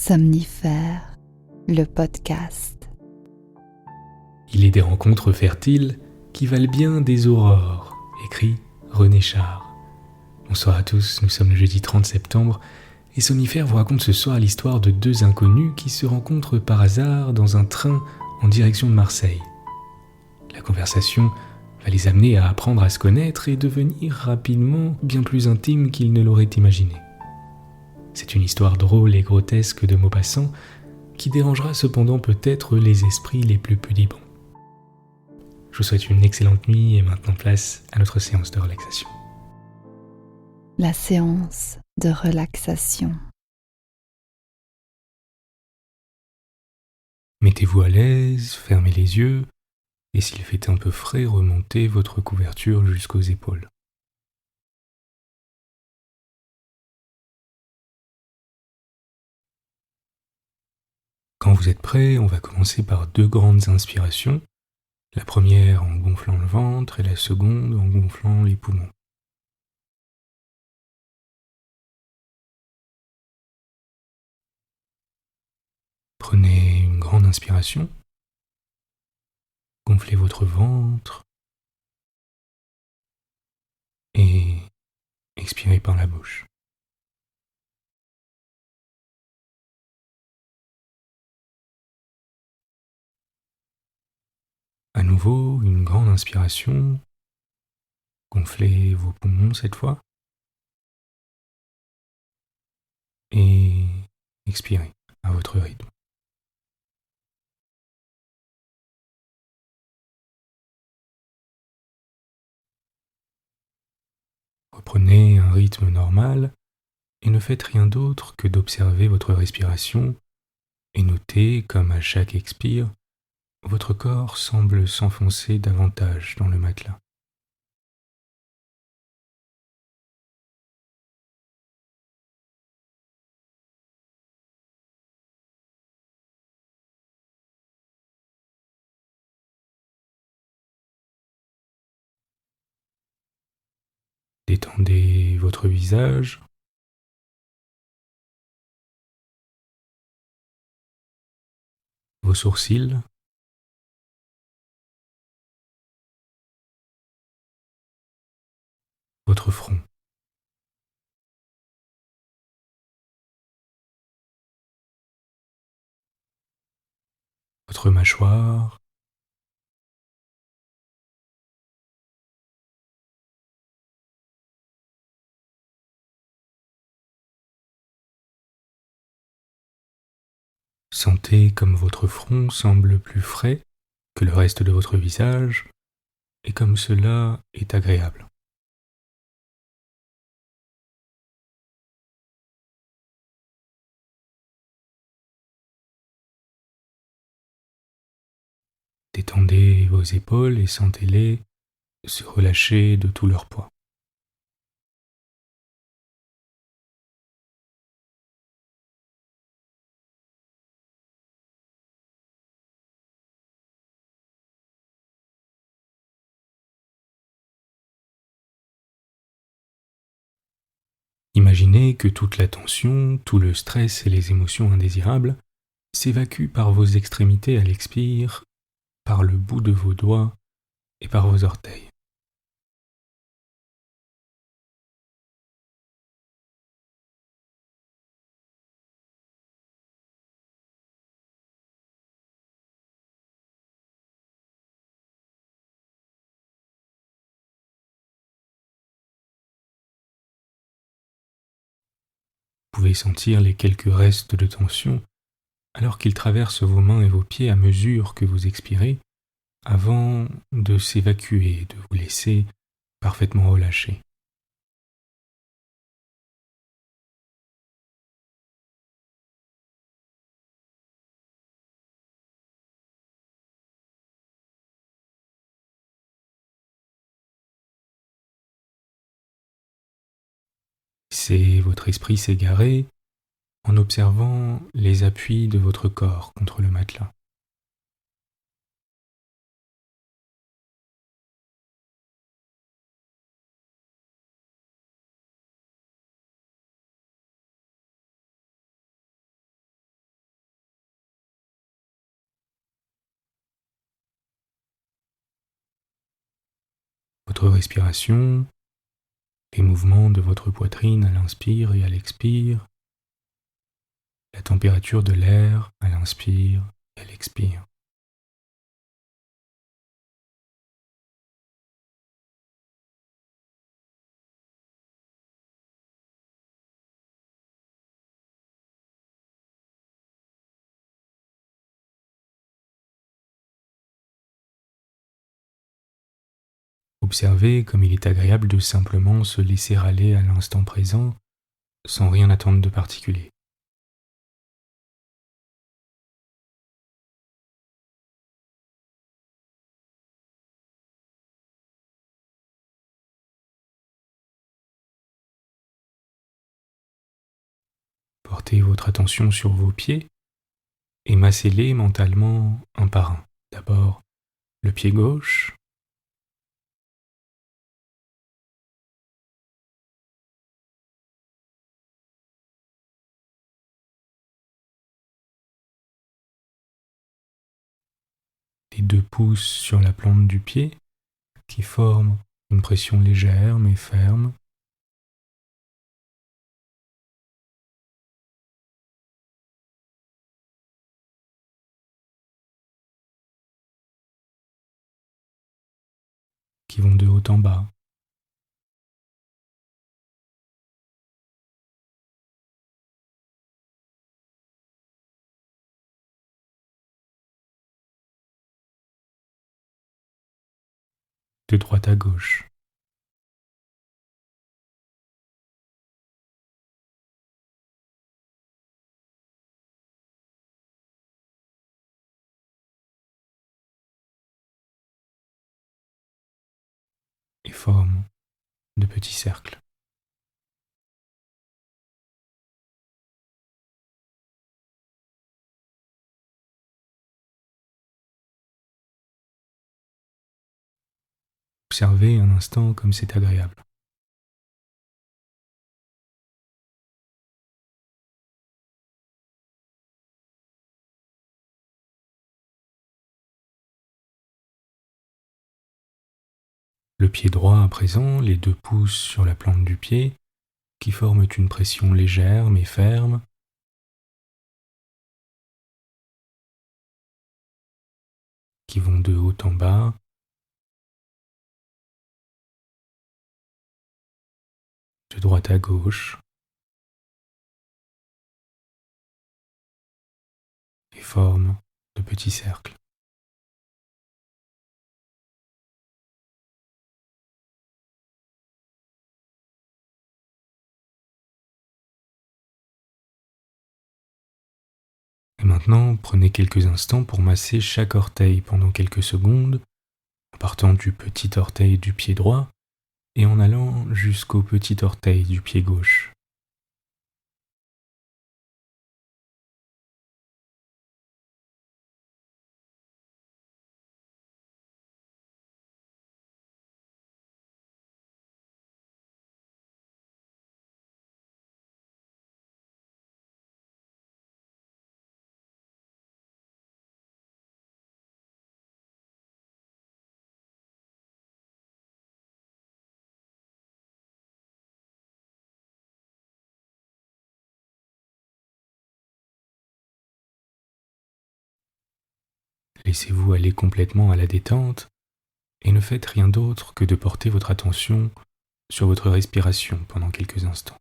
Somnifère, le podcast. Il est des rencontres fertiles qui valent bien des aurores, écrit René Char. Bonsoir à tous, nous sommes le jeudi 30 septembre et Somnifère vous raconte ce soir l'histoire de deux inconnus qui se rencontrent par hasard dans un train en direction de Marseille. La conversation va les amener à apprendre à se connaître et devenir rapidement bien plus intimes qu'ils ne l'auraient imaginé. C'est une histoire drôle et grotesque de Maupassant qui dérangera cependant peut-être les esprits les plus pudibonds. Je vous souhaite une excellente nuit et maintenant place à notre séance de relaxation. La séance de relaxation. Mettez-vous à l'aise, fermez les yeux et s'il fait un peu frais, remontez votre couverture jusqu'aux épaules. Quand vous êtes prêt, on va commencer par deux grandes inspirations. La première en gonflant le ventre et la seconde en gonflant les poumons. Prenez une grande inspiration. Gonflez votre ventre et expirez par la bouche. À nouveau, une grande inspiration. Gonflez vos poumons cette fois. Et expirez à votre rythme. Reprenez un rythme normal et ne faites rien d'autre que d'observer votre respiration et notez comme à chaque expire, votre corps semble s'enfoncer davantage dans le matelas. Détendez votre visage, vos sourcils, votre front. Votre mâchoire, sentez comme votre front semble plus frais que le reste de votre visage et comme cela est agréable. Détendez vos épaules et sentez-les se relâcher de tout leur poids. Imaginez que toute la tension, tout le stress et les émotions indésirables s'évacuent par vos extrémités à l'expire, par le bout de vos doigts et par vos orteils. Vous pouvez sentir les quelques restes de tension alors qu'ils traversent vos mains et vos pieds à mesure que vous expirez, avant de s'évacuer et de vous laisser parfaitement relâcher. Laissez votre esprit s'égarer en observant les appuis de votre corps contre le matelas. votre respiration, les mouvements de votre poitrine à l'inspire et à l'expire, la température de l'air à l'inspire et à l'expire. Observez comme il est agréable de simplement se laisser aller à l'instant présent sans rien attendre de particulier. Portez votre attention sur vos pieds et massez-les mentalement un par un. D'abord le pied gauche, les deux pouces sur la plante du pied qui forment une pression légère mais ferme. Qui vont de haut en bas. De droite à gauche. Et forment de petits cercles. Observez un instant comme c'est agréable. Le pied droit à présent, les deux pouces sur la plante du pied, qui forment une pression légère mais ferme, qui vont de haut en bas, de droite à gauche, et forment de petits cercles. Et maintenant, prenez quelques instants pour masser chaque orteil pendant quelques secondes, en partant du petit orteil du pied droit et en allant jusqu'au petit orteil du pied gauche. Laissez-vous aller complètement à la détente et ne faites rien d'autre que de porter votre attention sur votre respiration pendant quelques instants.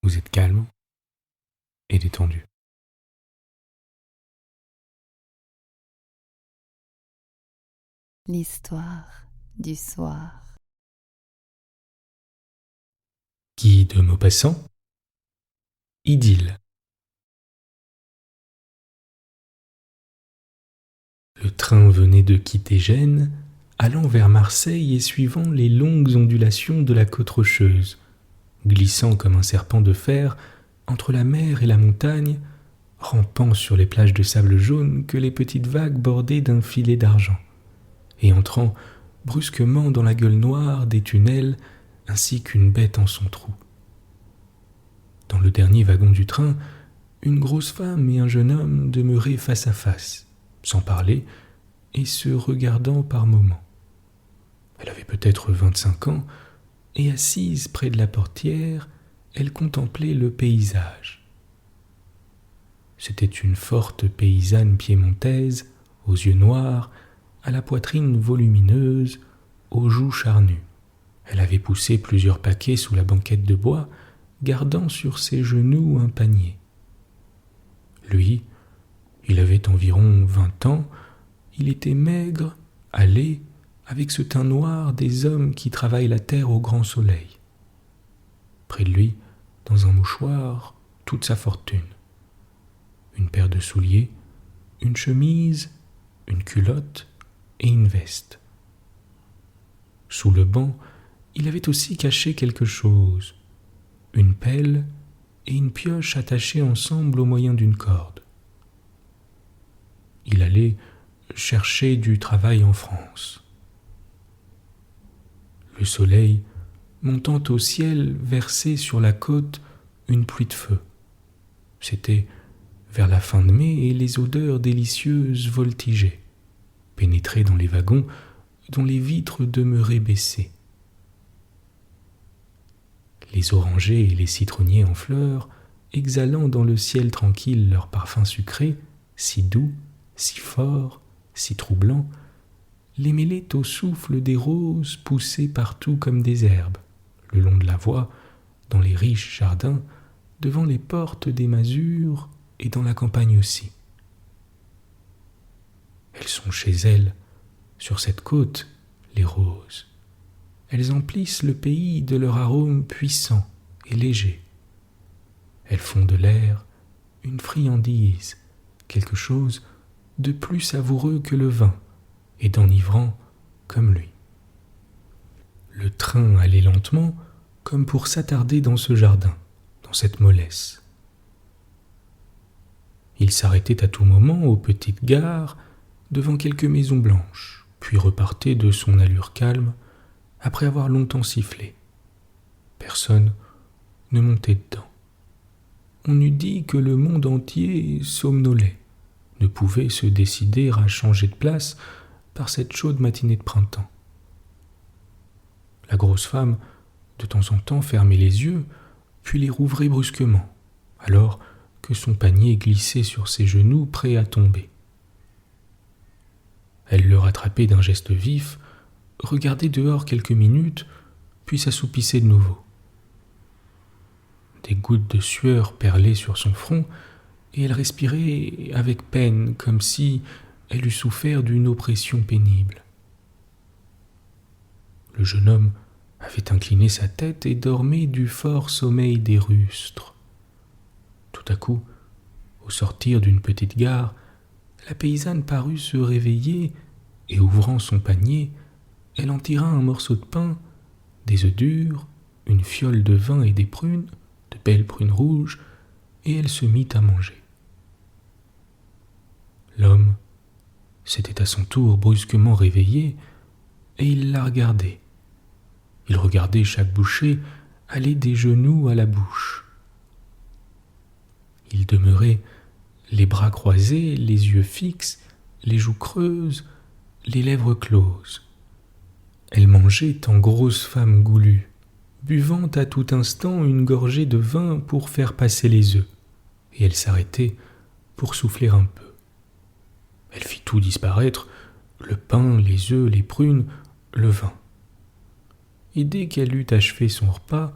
Vous êtes calme et détendu. L'histoire du soir. Guy de Maupassant. Idylle. Le train venait de quitter Gênes, allant vers Marseille et suivant les longues ondulations de la côte rocheuse, glissant comme un serpent de fer entre la mer et la montagne, rampant sur les plages de sable jaune que les petites vagues bordaient d'un filet d'argent, et entrant brusquement dans la gueule noire des tunnels ainsi qu'une bête en son trou. Dans le dernier wagon du train, une grosse femme et un jeune homme demeuraient face à face, sans parler et se regardant par moments. Elle avait peut-être 25 ans, et assise près de la portière, elle contemplait le paysage. C'était une forte paysanne piémontaise, aux yeux noirs, à la poitrine volumineuse, aux joues charnues. Elle avait poussé plusieurs paquets sous la banquette de bois, gardant sur ses genoux un panier. Lui, il avait environ 20 ans, il était maigre, hâlé, avec ce teint noir des hommes qui travaillent la terre au grand soleil. Près de lui, dans un mouchoir, toute sa fortune. Une paire de souliers, une chemise, une culotte et une veste. Sous le banc, il avait aussi caché quelque chose, une pelle et une pioche attachées ensemble au moyen d'une corde. Il allait chercher du travail en France. Le soleil, montant au ciel, versait sur la côte une pluie de feu. C'était vers la fin de mai et les odeurs délicieuses voltigeaient, pénétraient dans les wagons dont les vitres demeuraient baissées. Les orangers et les citronniers en fleurs, exhalant dans le ciel tranquille leur parfum sucré, si doux, si fort, si troublant, les mêlaient au souffle des roses poussées partout comme des herbes, le long de la voie, dans les riches jardins, devant les portes des masures et dans la campagne aussi. Elles sont chez elles, sur cette côte, les roses. Elles emplissent le pays de leur arôme puissant et léger. Elles font de l'air une friandise, quelque chose de plus savoureux que le vin et d'enivrant comme lui. Le train allait lentement, comme pour s'attarder dans ce jardin, dans cette mollesse. Il s'arrêtait à tout moment aux petites gares, devant quelques maisons blanches, puis repartait de son allure calme, après avoir longtemps sifflé. Personne ne montait dedans. On eût dit que le monde entier somnolait, ne pouvait se décider à changer de place par cette chaude matinée de printemps. La grosse femme, de temps en temps, fermait les yeux, puis les rouvrait brusquement, alors que son panier glissait sur ses genoux prêt à tomber. Elle le rattrapait d'un geste vif, regardait dehors quelques minutes, puis s'assoupissait de nouveau. Des gouttes de sueur perlaient sur son front, et elle respirait avec peine, comme si elle eût souffert d'une oppression pénible. Le jeune homme avait incliné sa tête et dormait du fort sommeil des rustres. Tout à coup, au sortir d'une petite gare, la paysanne parut se réveiller et, ouvrant son panier, elle en tira un morceau de pain, des œufs durs, une fiole de vin et des prunes, de belles prunes rouges, et elle se mit à manger. L'homme s'était à son tour brusquement réveillé et il la regardait. Il regardait chaque bouchée aller des genoux à la bouche. Il demeurait les bras croisés, les yeux fixes, les joues creuses, les lèvres closes. Elle mangeait en grosse femme goulue, buvant à tout instant une gorgée de vin pour faire passer les œufs, et elle s'arrêtait pour souffler un peu. Elle fit tout disparaître, le pain, les œufs, les prunes, le vin. Et dès qu'elle eut achevé son repas,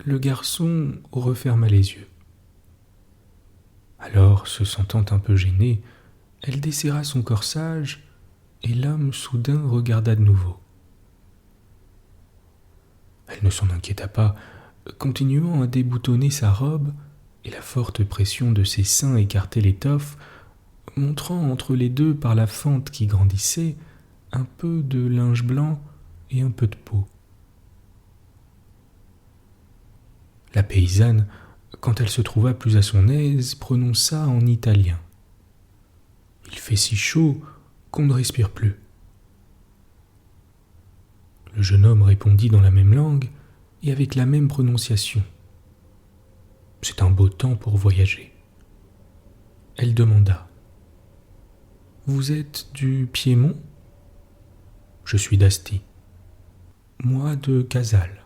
le garçon referma les yeux. Alors, se sentant un peu gênée, elle desserra son corsage et l'homme soudain regarda de nouveau. Elle ne s'en inquiéta pas, continuant à déboutonner sa robe, et la forte pression de ses seins écartait l'étoffe, montrant entre les deux par la fente qui grandissait un peu de linge blanc et un peu de peau. La paysanne, quand elle se trouva plus à son aise, prononça en italien. « Il fait si chaud qu'on ne respire plus. » Le jeune homme répondit dans la même langue et avec la même prononciation. « C'est un beau temps pour voyager. » Elle demanda. « Vous êtes du Piémont ? » « Je suis d'Asti. »« Moi de Casale. »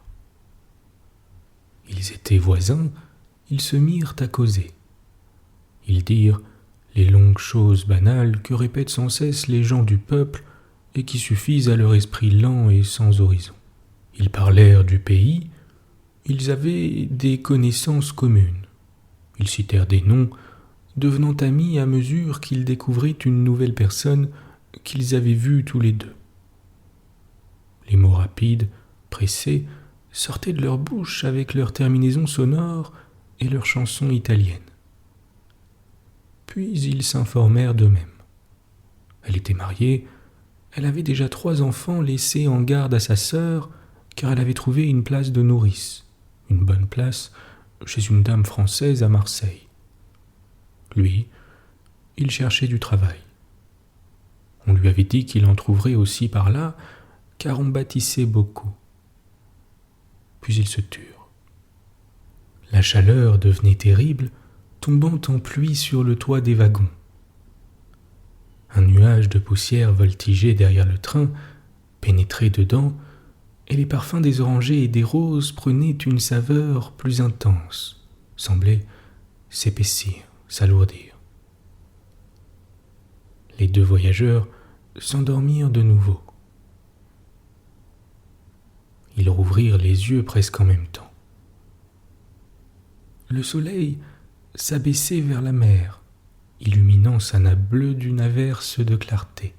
Ils étaient voisins, ils se mirent à causer. Ils dirent les longues choses banales que répètent sans cesse les gens du peuple et qui suffisent à leur esprit lent et sans horizon. Ils parlèrent du pays, ils avaient des connaissances communes. Ils citèrent des noms, devenant amis à mesure qu'ils découvraient une nouvelle personne qu'ils avaient vue tous les deux. Les mots rapides, pressés, sortaient de leur bouche avec leurs terminaisons sonores et leurs chansons italiennes. Puis ils s'informèrent d'eux-mêmes. Elle était mariée, elle avait déjà 3 enfants laissés en garde à sa sœur, car elle avait trouvé une place de nourrice, une bonne place, chez une dame française à Marseille. Lui, il cherchait du travail. On lui avait dit qu'il en trouverait aussi par là, car on bâtissait beaucoup. Puis ils se turent. La chaleur devenait terrible, tombant en pluie sur le toit des wagons. Un nuage de poussière voltigeait derrière le train, pénétrait dedans, et les parfums des orangers et des roses prenaient une saveur plus intense, semblaient s'épaissir, s'alourdir. Les 2 voyageurs s'endormirent de nouveau. Ils rouvrirent les yeux presque en même temps. Le soleil s'abaissait vers la mer, illuminant sa nappe bleue d'une averse de clarté.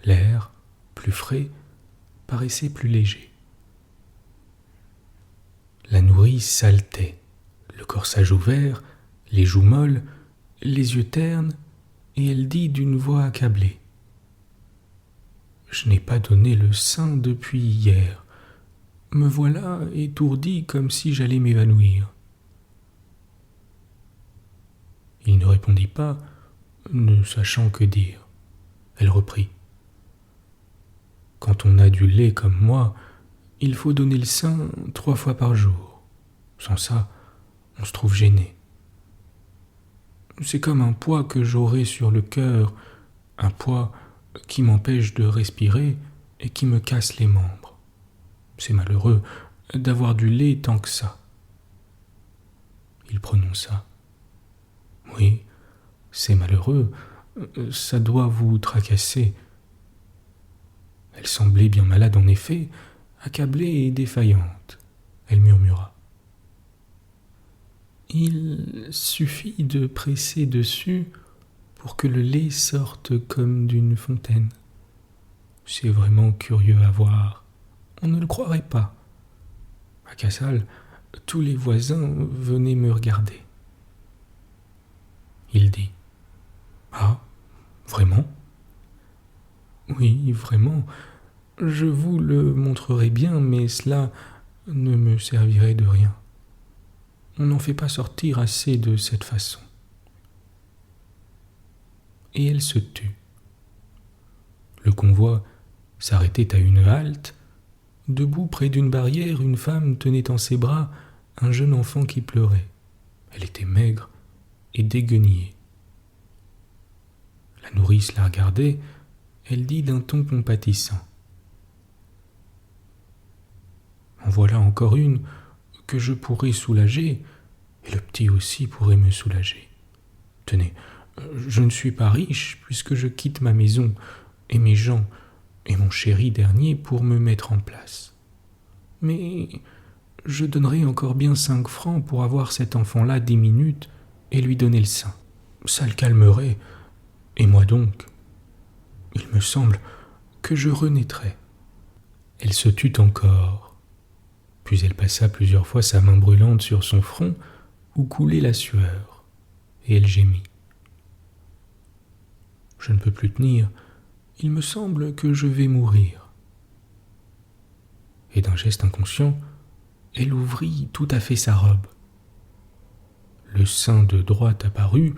L'air, plus frais, paraissait plus léger. La nourrice haletait, le corsage ouvert, les joues molles, les yeux ternes, et elle dit d'une voix accablée. « Je n'ai pas donné le sein depuis hier. Me voilà étourdi comme si j'allais m'évanouir. » Il ne répondit pas, ne sachant que dire. Elle reprit. « Quand on a du lait comme moi, il faut donner le sein 3 fois par jour. Sans ça, on se trouve gêné. C'est comme un poids que j'aurai sur le cœur, un poids qui m'empêche de respirer et qui me casse les membres. C'est malheureux d'avoir du lait tant que ça. » Il prononça. « Oui, c'est malheureux, ça doit vous tracasser. » Elle semblait bien malade en effet, accablée et défaillante. Elle murmura. « Il suffit de presser dessus pour que le lait sorte comme d'une fontaine. C'est vraiment curieux à voir. On ne le croirait pas. À Casale, tous les voisins venaient me regarder. » Il dit. « Ah, vraiment ? » ?»« Oui, vraiment. Je vous le montrerai bien, mais cela ne me servirait de rien. On n'en fait pas sortir assez de cette façon. » Et elle se tut. Le convoi s'arrêtait à une halte. Debout près d'une barrière, une femme tenait en ses bras un jeune enfant qui pleurait. Elle était maigre et déguenillée. La nourrice la regardait, elle dit d'un ton compatissant. « En voilà encore une que je pourrais soulager, et le petit aussi pourrait me soulager. Tenez, je ne suis pas riche puisque je quitte ma maison et mes gens et mon chéri dernier pour me mettre en place. Mais je donnerai encore bien 5 francs pour avoir cet enfant-là 10 minutes et lui donner le sein. Ça le calmerait. Et moi donc, il me semble que je renaîtrai. » Elle se tut encore. Puis elle passa plusieurs fois sa main brûlante sur son front où coulait la sueur, et elle gémit. « Je ne peux plus tenir, il me semble que je vais mourir. » Et d'un geste inconscient, elle ouvrit tout à fait sa robe. Le sein de droite apparut,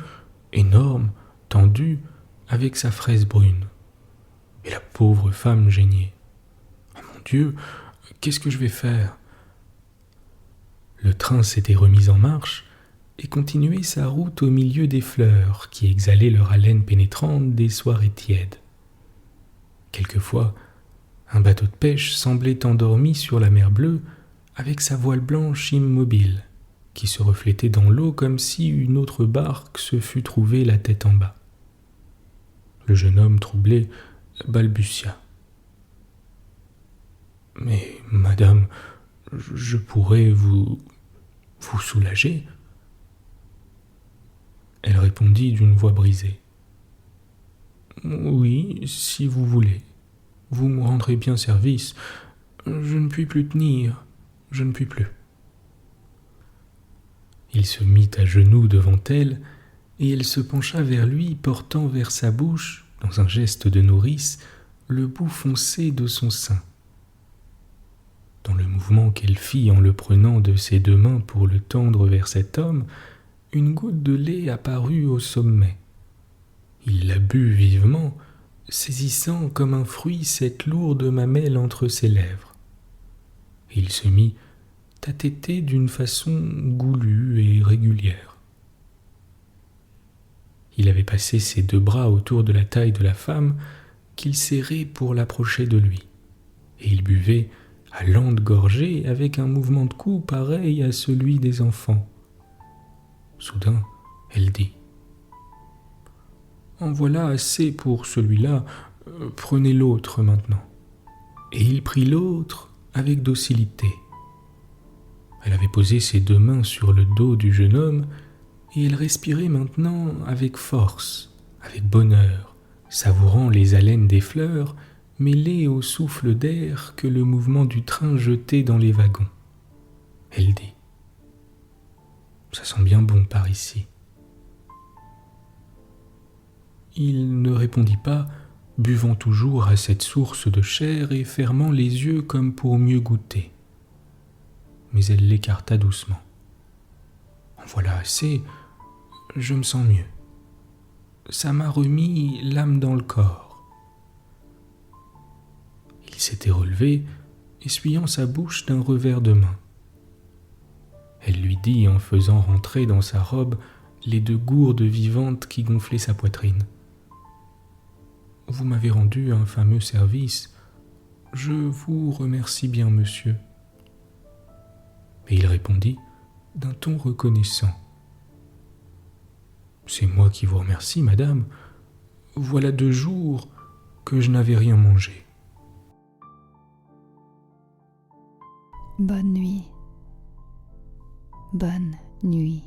énorme, tendu, avec sa fraise brune. Et la pauvre femme geignait. « Oh mon Dieu, qu'est-ce que je vais faire ?» Le train s'était remis en marche et continuait sa route au milieu des fleurs qui exhalaient leur haleine pénétrante des soirées tièdes. Quelquefois, un bateau de pêche semblait endormi sur la mer bleue avec sa voile blanche immobile qui se reflétait dans l'eau comme si une autre barque se fût trouvée la tête en bas. Le jeune homme troublé balbutia. « Mais, madame, je pourrais vous soulager ?» Elle répondit d'une voix brisée. « Oui, si vous voulez. Vous me rendrez bien service. Je ne puis plus tenir. Je ne puis plus. » Il se mit à genoux devant elle, et elle se pencha vers lui, portant vers sa bouche, dans un geste de nourrice, le bout foncé de son sein. Dans le mouvement qu'elle fit en le prenant de ses deux mains pour le tendre vers cet homme, une goutte de lait apparut au sommet. Il la but vivement, saisissant comme un fruit cette lourde mamelle entre ses lèvres. Et il se mit à téter d'une façon goulue et régulière. Il avait passé ses deux bras autour de la taille de la femme qu'il serrait pour l'approcher de lui, et il buvait à lentes gorgées avec un mouvement de cou pareil à celui des enfants. Soudain, elle dit « En voilà assez pour celui-là, prenez l'autre maintenant. » Et il prit l'autre avec docilité. Elle avait posé ses deux mains sur le dos du jeune homme et elle respirait maintenant avec force, avec bonheur, savourant les haleines des fleurs mêlées au souffle d'air que le mouvement du train jetait dans les wagons. Elle dit « Ça sent bien bon par ici. » Il ne répondit pas, buvant toujours à cette source de chair et fermant les yeux comme pour mieux goûter. Mais elle l'écarta doucement. « En voilà assez, je me sens mieux. Ça m'a remis l'âme dans le corps. » Il s'était relevé, essuyant sa bouche d'un revers de main. Elle lui dit en faisant rentrer dans sa robe les deux gourdes vivantes qui gonflaient sa poitrine. « Vous m'avez rendu un fameux service. Je vous remercie bien, monsieur. » Et il répondit d'un ton reconnaissant. « C'est moi qui vous remercie, madame. Voilà 2 jours que je n'avais rien mangé. » Bonne nuit. Bonne nuit.